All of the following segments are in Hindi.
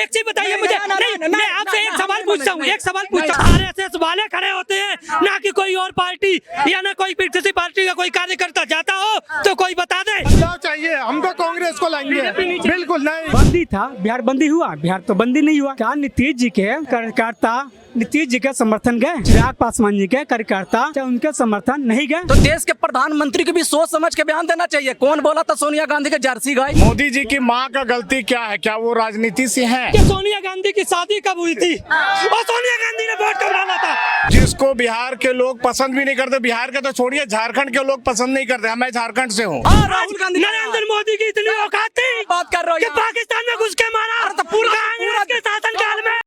एक चीज बताइए मुझे। मैं आपसे एक सवाल पूछता हूँ, एक सवाल पूछता हूँ। आरएसएस वाले खड़े होते हैं ना कि कोई और पार्टी या ना कोई किसी पार्टी का कोई कार्यकर्ता जाता हो तो कोई बता दे। बदलाव चाहिए, हम तो कांग्रेस को लाएंगे। बिल्कुल नहीं। बंदी था, बिहार बंदी हुआ, बिहार तो बंदी नहीं हुआ। क्या नीतीश जी के कार्यकर्ता नीतीश जी के समर्थन गए? चिराग पासवान जी के कार्यकर्ता क्या उनके समर्थन नहीं गए? तो देश के प्रधानमंत्री को भी सोच समझ के बयान देना चाहिए। कौन बोला था सोनिया गांधी के जर्सी गाय? मोदी जी की माँ का गलती क्या है? क्या वो राजनीति से है? कि सोनिया गांधी की शादी कब हुई थी और सोनिया गांधी ने वोट कब डाला था? जिसको बिहार के लोग पसंद भी नहीं करते, बिहार के तो छोड़िए, झारखंड के लोग पसंद नहीं करते। मैं झारखंड से हूँ। राहुल गांधी नरेंद्र मोदी की इतनी औकात थी बात कर रहे कि हो पाकिस्तान में घुस के मारा तो पूरा कांग्रेस के शासनकाल में।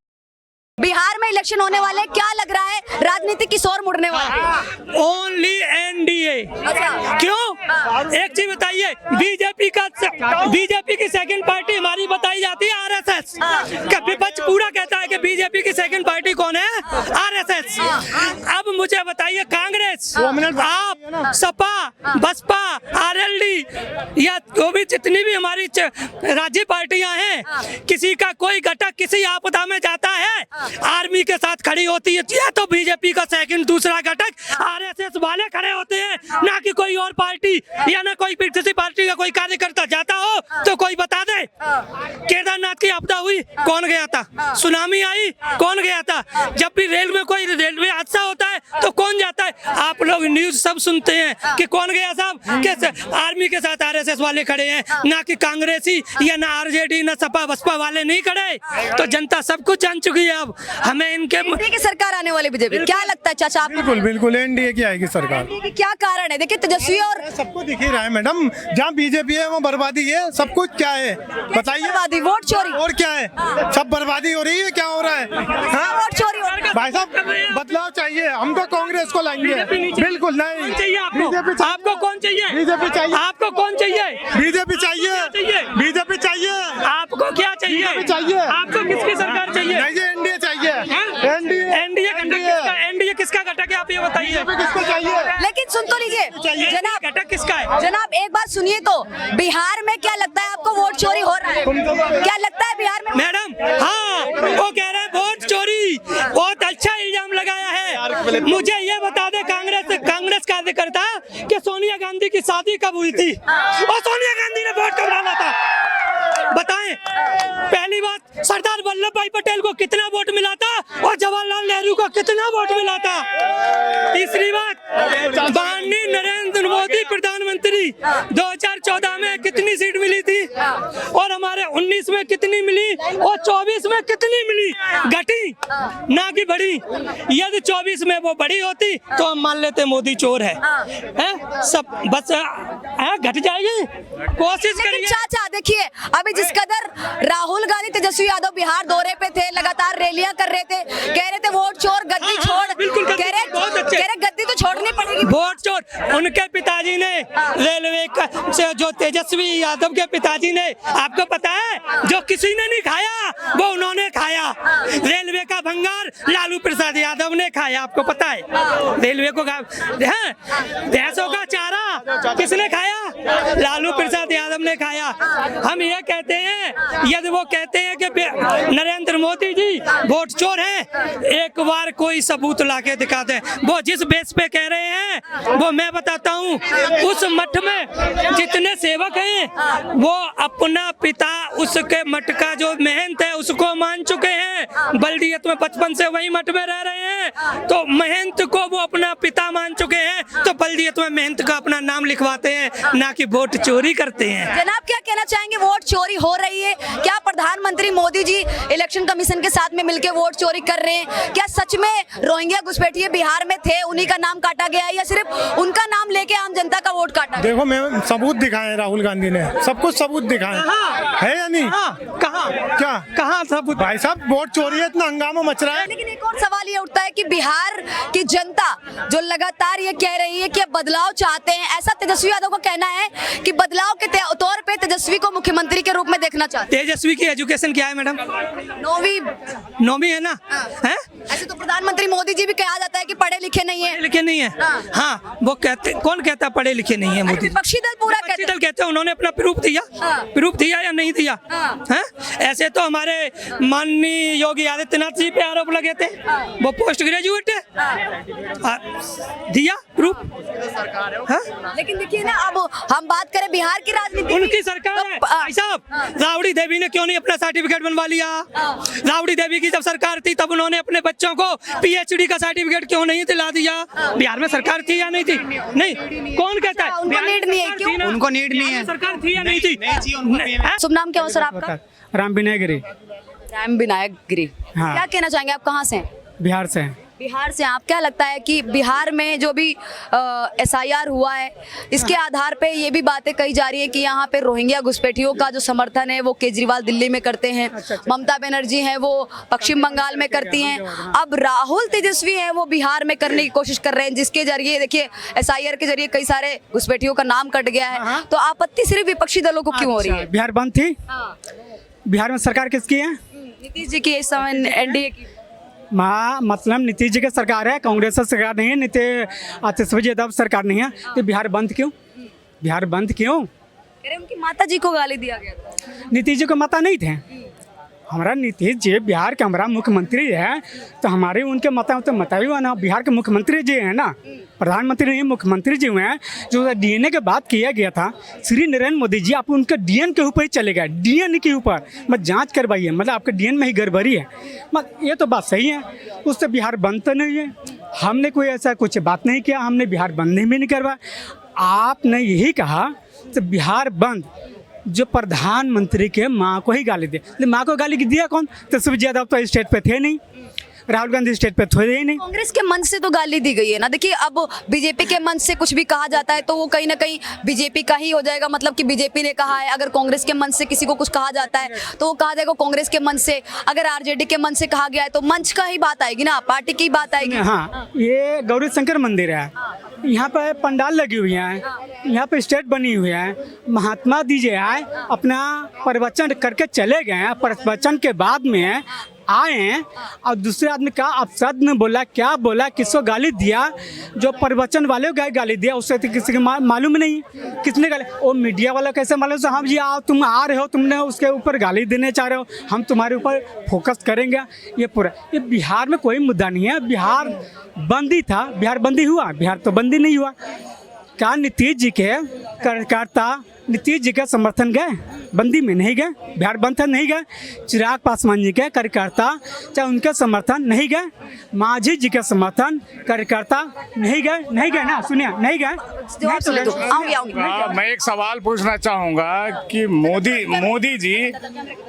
बिहार में इलेक्शन होने वाले, क्या लग रहा है राजनीतिक की शोर मुड़ने वाला है? Only NDA. क्यों? एक चीज बताइए, बीजेपी की सेकंड पार्टी हमारी बताई जाती है आरएसएस। का विपक्ष पूरा कहता है कि बीजेपी की सेकंड पार्टी कौन है? आरएसएस। अब मुझे बताइए, कांग्रेस, आप, सपा, बसपा, आरएलडी या जो भी जितनी भी हमारी राज्य पार्टियां हैं, किसी का कोई घटक किसी आपदा में जाता है, आर्मी के साथ खड़ी होती है, या तो बीजेपी का सेकंड दूसरा घटक आरएसएस वाले खड़े होते हैं ना कि कोई और पार्टी या ना कोई किसी पार्टी का कोई कार्यकर्ता जाता हो तो कोई बता दे। केदारनाथ की आपदा हुई, कौन गया था? सुनामी आई, कौन गया था? जब भी कोई रेलवे हादसा होता है तो कौन जाता है? आप लोग न्यूज सब सुनते हैं कि कौन गया साहब, कैसे आर्मी के साथ आरएसएस वाले खड़े हैं, ना कि कांग्रेसी या ना आरजेडी ना सपा बसपा वाले नहीं खड़े। तो जनता सब कुछ जान चुकी है। अब हमें इनके एनडीए की सरकार आने वाली बीजेपी, क्या लगता है चाचा आपको? बिल्कुल बिल्कुल एनडीए की आएगी सरकार। एनडीए की क्या कारण है? देखिए तेजस्वी और सबको दिख ही रहा है मैडम, जहाँ बीजेपी है वहाँ बर्बादी है। सब कुछ क्या है बताइए? बर्बादी, वोट चोरी। और क्या है? सब बर्बादी हो रही है। क्या हो रहा है? वोट चोरी हो रही है। भाई साहब, बदलाव चाहिए, हम तो कांग्रेस को लाएंगे। बिल्कुल नहीं। चाहिए आपको? आपको कौन चाहिए? बीजेपी चाहिए। आपको कौन चाहिए? बीजेपी चाहिए। बीजेपी चाहिए। आपको क्या चाहिए? बीजेपी चाहिए। आपको किसकी सरकार चाहिए? नहीं, एनडीए चाहिए। एनडीए किसका घटक है? आप ये बताइए। किसको चाहिए? लेकिन सुन तो लीजिए जनाब, घटक किसका है? जनाब एक बात सुनिए तो, बिहार में क्या लगता है आपको वोट चोरी हो रहा है? क्या लगता है बिहार में? मैडम, हाँ, वो कह रहे हैं वोट चोरी। बहुत अच्छा इल्जाम लगाया है। मुझे ये बता दे, कांग्रेस कार्यकर्ता कि सोनिया गांधी की शादी कब हुई थी और सोनिया गांधी ने वोट कब डाला था? बताएं। पहली बात, सरदार वल्लभ भाई पटेल को कितना वोट मिला था और जवाहरलाल नेहरू को कितना वोट मिला था? तीसरी बात, माननीय नरेंद्र मोदी प्रधानमंत्री 2014 में कितनी सीट मिली थी और हमारे 19 में कितनी मिली और 24 में कितनी मिली? घटी ना कि बढ़ी। यदि 24 में वो बड़ी होती तो हम मान लेते मोदी चोर है? सब बस घट जाएगी। कोशिश करिए। चाचा देखिए, अभी जिस कदर राहुल गांधी तेजस्वी यादव बिहार दौरे पे थे, लगातार रैलियां कर रहे थे, कह रहे थे वोट चोर, गद्दी छोड़, बिल्कुल कह रहे गद्दी तो छोड़नी पड़ेगी। वोट चोर। उनके पिताजी ने रेलवे से, जो तेजस्वी यादव के पिताजी ने, आपको पता है, जो किसी ने नहीं खाया वो उन्होंने खाया। रेलवे का भंगार लालू प्रसाद यादव ने खाया, आपको पता है। रेलवे को भैंसों का चारा किसने खाया? लालू प्रसाद यादव ने खाया। हम ये कहते हैं, यदि वो कहते हैं कि नरेंद्र मोदी जी वोट चोर हैं, एक बार कोई सबूत लाके दिखा दें। वो जिस बेस पे कह रहे हैं वो मैं बताता हूँ। उस मठ में जितने सेवक हैं वो अपना पिता, उसके मठ का जो महंत है उसको मान चुके हैं। बल्दियत में बचपन से वही मठ में रह रहे हैं, तो महंत को वो अपना पिता मान चुके हैं, तो बल्दियत में महंत का अपना नाम लिखवाते हैं, ना कि वोट चोरी करते हैं। जनाब क्या कहना चाहेंगे, वोट चोरी हो रही है? क्या प्रधानमंत्री मोदी जी इलेक्शन कमीशन के साथ में मिलकर वोट चोरी कर रहे हैं? क्या सच में रोहिंग्या घुसपैठिए बिहार में थे, उन्हीं का नाम काटा गया है, या सिर्फ उनका नाम लेके आम जनता का वोट काटा? देखो, मैं सबूत दिखाए राहुल गांधी ने, सब कुछ सबूत दिखाए है या नहीं? कहाँ सबूत? भाई साहब, वोट चोरी है, इतना हंगामा मच रहा है। लेकिन एक और सवाल ये उठता है कि बिहार की जनता जो लगातार ये कह रही है कि बदलाव चाहते हैं, ऐसा तेजस्वी यादव का कहना है कि बदलाव के तौर पे तेजस्वी को मुख्यमंत्री के रूप में देखना चाहते हैं। तेजस्वी की एजुकेशन एजुकेशन क्या है मैडम? 9वीं है ना? है? ऐसे तो प्रधानमंत्री मोदी जी भी कहा जाता है कि पढ़े लिखे नहीं है। पढ़े लिखे नहीं है। हाँ, वो कहते, कौन कहता है पढ़े लिखे नहीं है? मोदी विपक्षी दल पूरा विपक्षी दल कहते हैं। उन्होंने अपना प्रूफ दिया या नहीं दिया? हैं? ऐसे तो हमारे माननीय योगी आदित्यनाथ जी पे आरोप लगे थे, वो पोस्ट ग्रेजुएट है, दिया प्रूफ। लेकिन देखिए ना, अब हम बात करें बिहार की राजनीति, उनकी सरकार है भाई साहब। राबड़ी देवी ने क्यों नहीं अपना सर्टिफिकेट बनवा लिया? राबड़ी देवी की जब सरकार थी तब उन्होंने अपने बच्चों को पीएचडी का सर्टिफिकेट क्यों नहीं दिला दिया? बिहार में सरकार थी या नहीं थी? नहीं, कौन कहता है उनको नीड नहीं है? क्यों उनको नीड नहीं है? सरकार थी या नहीं थी? शुभ नाम क्या हो सर आपका? राम विनय गिरी, राम विनायक गिरी। हाँ। क्या कहना चाहेंगे, आप कहाँ से हैं? बिहार से हैं। बिहार से। आप क्या लगता है कि बिहार में जो भी SIR हुआ है, इसके आधार पे ये भी बातें कही जा रही है कि यहाँ पे रोहिंग्या घुसपैठियों का जो समर्थन है वो केजरीवाल दिल्ली में करते हैं, ममता बनर्जी हैं वो पश्चिम बंगाल में करती हैं, अब राहुल तेजस्वी हैं वो बिहार में करने की कोशिश कर रहे हैं, जिसके जरिए देखिए SIR के जरिए कई सारे घुसपैठियों का नाम कट गया है। तो आपत्ति सिर्फ विपक्षी दलों को क्यों हो रही है? बिहार बंद थी। बिहार में सरकार किसकी है? नीतीश जी की, इस समय NDA की। मतलब नीतीश जी की सरकार है, कांग्रेस की सरकार नहीं है, तेजस्वी यादव सरकार नहीं है। तो बिहार बंद क्यों? बिहार बंद क्यों? कह रहे उनकी माता जी को गाली दिया गया था। नीतीश जी को माता नहीं थे। हमारा नीतीश जी बिहार का हमारा मुख्यमंत्री है, तो हमारे उनके माता तो मता ही हुआ ना। बिहार के मुख्यमंत्री जी हैं ना, प्रधानमंत्री नहीं, मुख्यमंत्री जी हुए हैं। जो DNA के बात किया गया था, श्री नरेंद्र मोदी जी, आप उनके DNA के ऊपर ही चले गए, DNA के ऊपर मत जांच करवाइए, मतलब आपके DNA में ही गड़बड़ी है। मतलब ये तो बात सही है, उससे बिहार बंद तो नहीं है। हमने कोई ऐसा कुछ बात नहीं किया, हमने बिहार बंद नहीं भी नहीं करवाया। आपने यही कहा तो बिहार बंद, जो प्रधानमंत्री के माँ को ही गाली दे। माँ को गाली दिया कौन? तेजस्वी यादव तो स्टेट पे थे नहीं, राहुल गांधी स्टेट पे थे ही नहीं। कांग्रेस के मंच से तो गाली दी गई है ना। देखिए, अब बीजेपी के मंच से कुछ भी कहा जाता है तो वो कहीं ना कहीं बीजेपी का ही हो जाएगा, मतलब कि बीजेपी ने कहा है। अगर कांग्रेस के मंच से किसी को कुछ कहा जाता है तो वो कहा जाएगा कांग्रेस के मंच से। अगर RJD के मंच से कहा गया है तो मंच का ही बात आएगी ना, पार्टी की बात आएगी। हाँ, ये गौरी शंकर मंदिर है, यहाँ पे पंडाल लगी हुई है, यहाँ पे स्टेज बनी हुई है। महात्मा जी जो है अपना प्रवचन करके चले गए हैं, प्रवचन के बाद में आए हैं और दूसरे आदमी का अपशब्द में बोला, क्या बोला, किसको गाली दिया? जो प्रवचन वाले को गाली दिया, उससे तो किसी को मालूम नहीं किसने गाली। वो मीडिया वाला कैसे मालूम? से हम जी आओ, तुम आ रहे हो, तुमने उसके ऊपर गाली देने चाह रहे हो, हम तुम्हारे ऊपर फोकस करेंगे। ये पूरा, ये बिहार में कोई मुद्दा नहीं है। बिहार बंदी था, बिहार बंदी हुआ? बिहार तो बंदी नहीं हुआ। क्या नीतीश जी के कार्यकर्ता नीतीश जी का समर्थन गए? बंदी में नहीं गए। बिहार बंद था, नहीं गए। चिराग पासवान जी के कार्यकर्ता चाहे उनके समर्थन नहीं गए, मांझी जी के समर्थन कार्यकर्ता नहीं गए ना, सुनिए, नहीं गए। मैं एक सवाल पूछना चाहूँगा कि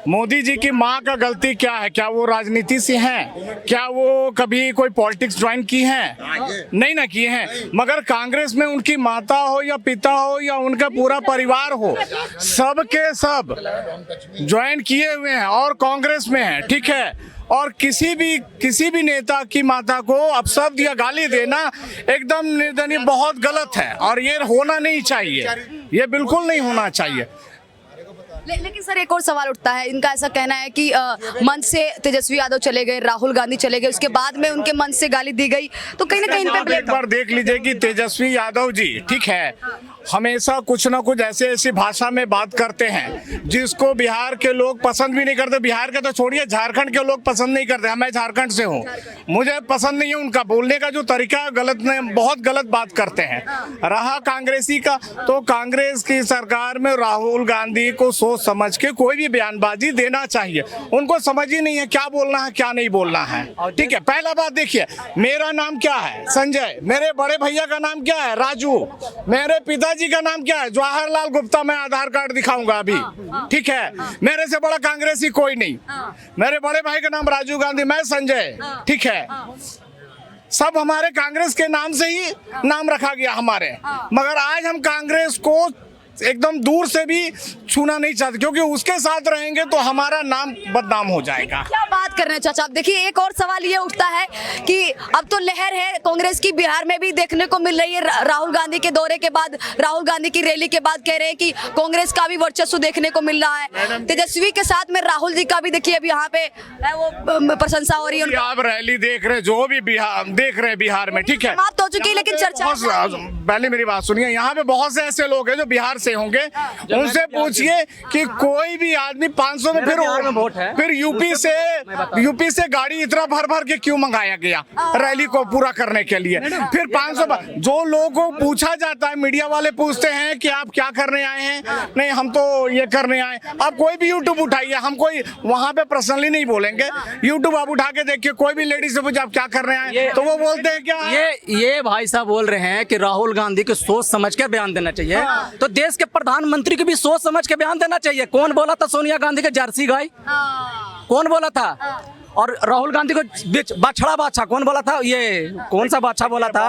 मोदी जी की माँ का गलती क्या है? क्या वो राजनीति से हैं? क्या वो कभी कोई पॉलिटिक्स ज्वाइन की हैं? नहीं ना किए हैं। मगर कांग्रेस में उनकी माता हो या पिता हो या उनका पूरा परिवार हो, सब के सब ज्वाइन किए हुए हैं और कांग्रेस में हैं, ठीक है। और किसी भी नेता की माता को अपशब्द या गाली देना एकदम निर्दयनीय, बहुत गलत है और ये होना नहीं चाहिए, ये बिल्कुल नहीं होना चाहिए। लेकिन सर, एक और सवाल उठता है। इनका ऐसा कहना है कि मंच से तेजस्वी यादव चले गए, राहुल गांधी चले गए, उसके बाद में उनके मंच से गाली दी गई, तो कहीं ना कहीं इन पे एक बार देख लीजिए कि तेजस्वी यादव जी, ठीक है, हमेशा कुछ ना कुछ ऐसी भाषा में बात करते हैं जिसको बिहार के लोग पसंद भी नहीं करते। बिहार के तो छोड़िए, झारखंड के लोग पसंद नहीं करते। मैं झारखंड से हूँ, मुझे पसंद नहीं है उनका बोलने का जो तरीका, गलत नहीं, बहुत गलत बात करते हैं। रहा कांग्रेसी का, तो कांग्रेस की सरकार में राहुल गांधी को सोच समझ के कोई भी बयानबाजी देना चाहिए। उनको समझ ही नहीं है क्या बोलना है क्या नहीं बोलना है, ठीक है। पहला बात देखिए, मेरा नाम क्या है? संजय। मेरे बड़े भैया का नाम क्या है? राजू। मेरे पिताजी का नाम क्या है? जवाहरलाल गुप्ता। मैं आधार कार्ड दिखाऊंगा अभी, ठीक है। मेरे से बड़ा कांग्रेसी कोई नहीं। मेरे बड़े भाई का नाम राजीव गांधी, मैं संजय, ठीक है। सब हमारे कांग्रेस के नाम से ही नाम रखा गया हमारे, मगर आज हम कांग्रेस को एकदम दूर से भी छूना नहीं चाहते, क्योंकि उसके साथ रहेंगे तो हमारा नाम बदनाम हो जाएगा। क्या बात बात कर रहे हैं चाचा, अब देखिए एक और सवाल ये उठता है कि अब तो लहर है कांग्रेस की बिहार में भी देखने को मिल रही है। राहुल गांधी के दौरे के बाद, राहुल गांधी की रैली के बाद कह रहे हैं कि कांग्रेस का भी वर्चस्व देखने को मिल रहा है। तेजस्वी के साथ में राहुल जी का भी देखिए अब यहाँ पे है वो प्रशंसा हो रही है। आप रैली देख रहे, जो भी बिहार देख रहे हैं बिहार में, ठीक है, समाप्त हो चुकी है, लेकिन चर्चा पहले मेरी बात सुनिए। यहाँ पे बहुत से ऐसे लोग हैं जो बिहार से होंगे, उनसे पूछिए कि कोई भी आदमी 500 में फिर यूपी से गाड़ी इतना भर भर के क्यों मंगाया गया रैली को पूरा करने के लिए। फिर 500 जो लोगों को पूछा जाता है, मीडिया वाले पूछते हैं कि आप क्या करने आए हैं, नहीं हम तो ये करने आए। आप कोई भी यूट्यूब उठाइए, हम कोई वहां पे पर्सनली नहीं बोलेंगे, यूट्यूब आप उठा के देखिए, कोई भी लेडीज से पूछे आप क्या कर रहे हैं तो वो बोलते हैं क्या। ये भाई साहब बोल रहे हैं कि राहुल गांधी को सोच समझ के बयान देना चाहिए, तो देश के प्रधानमंत्री को भी सोच समझ के बयान देना चाहिए। कौन बोला था सोनिया गांधी के जर्सी गाय, कौन बोला था? और राहुल गांधी को बीच बाछड़ा बादशाह कौन बोला था? ये कौन सा बादशाह बोला था?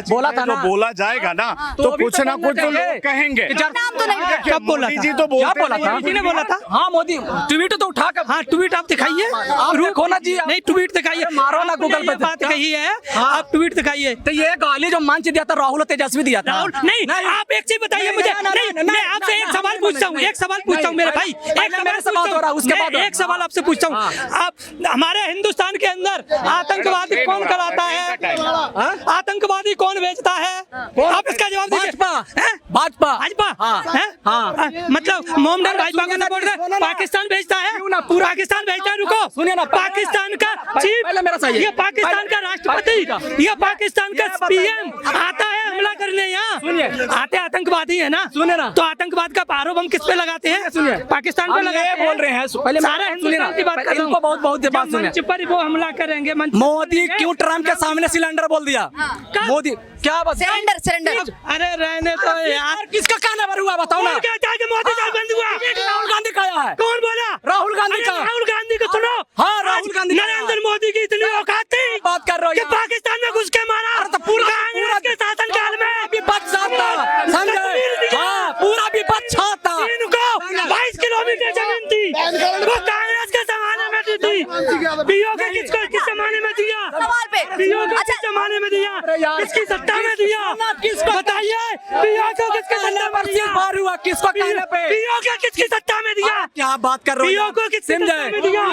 बोला था ना, बोला जाएगा ना, तो कुछ ना कुछ तो लोग कहेंगे। नाम तो नहीं कब बोला था? जी तो क्या बोला था? मोदी ने बोला था। हाँ मोदी ट्वीट तो उठा कर, हाँ ट्वीट आप दिखाइए, आप देखो ना जी, नहीं ट्वीट दिखाइए, मारो ना गूगल पे बात कही है, आप ट्वीट दिखाइए। तो ये गाली जो मंच दिया था राहुल तेजस्वी दिया था। राहुल नहीं, आप एक चीज बताइए मुझे। नहीं, मैं आपसे एक सवाल पूछता हूँ, एक सवाल पूछता हूँ मेरे भाई, एक सवाल आपसे पूछता हूँ। आप हमारे हिंदुस्तान के अंदर आतंकवादी कौन कराता है? आतंकवादी कौन भेजता है? आप इसका जवाब दीजिए। भाजपा मतलब मोहम्मद भाजपा को सपोर्ट कर पाकिस्तान भेजता है, पूरा पाकिस्तान भेजता है। रुको सुनिए ना, पाकिस्तान का चीफ, ये पाकिस्तान का राष्ट्रपति, ये पाकिस्तान का पीएम आता है हमला करने यहाँ, आते आतंकवादी है ना। सुनिए ना, तो आतंकवाद का आरोप हम किस पे लगाते हैं? सुनिए, पाकिस्तान पे लगाते हैं। बोल रहे हैं पहले सारा हिंदुस्तान की बात कर रहा हूँ। बहुत बात सुनिए, मंच पर वो हमला करेंगे, मोदी क्यों ट्रम्प के सामने सिलेंडर बोल दिया? मोदी क्या बात? सरेंडर अरे रहने तो यार, किसका कहना पर हुआ बताओ ना। मोदी का बंद हुआ, राहुल गांधी का है। कौन बोला? राहुल गांधी का। राहुल गांधी को सुनो। हाँ राहुल गांधी। नरेंद्र मोदी की इतनी औकात थी बात कर रहे कि हो पाकिस्तान में घुस के मारा। तो पूरा के शासनकाल में विपक्ष था, समझे? हाँ पूरा विपक्ष था। 22 किलोमीटर जमीन थी, वो कांग्रेस के जमाने में दी थी। पीओके किसको किस जमाने में दिया? सवाल पे पीओके किस जमाने में दिया? किसकी सत्ता में दिया? किसको बताइए, पीओके किसके सत्ता में दिया? हुआ किसको कहने पे? पीओके किसकी सत्ता में दिया? क्या बात कर रहे हो? पीओके किसकी सत्ता में दिया?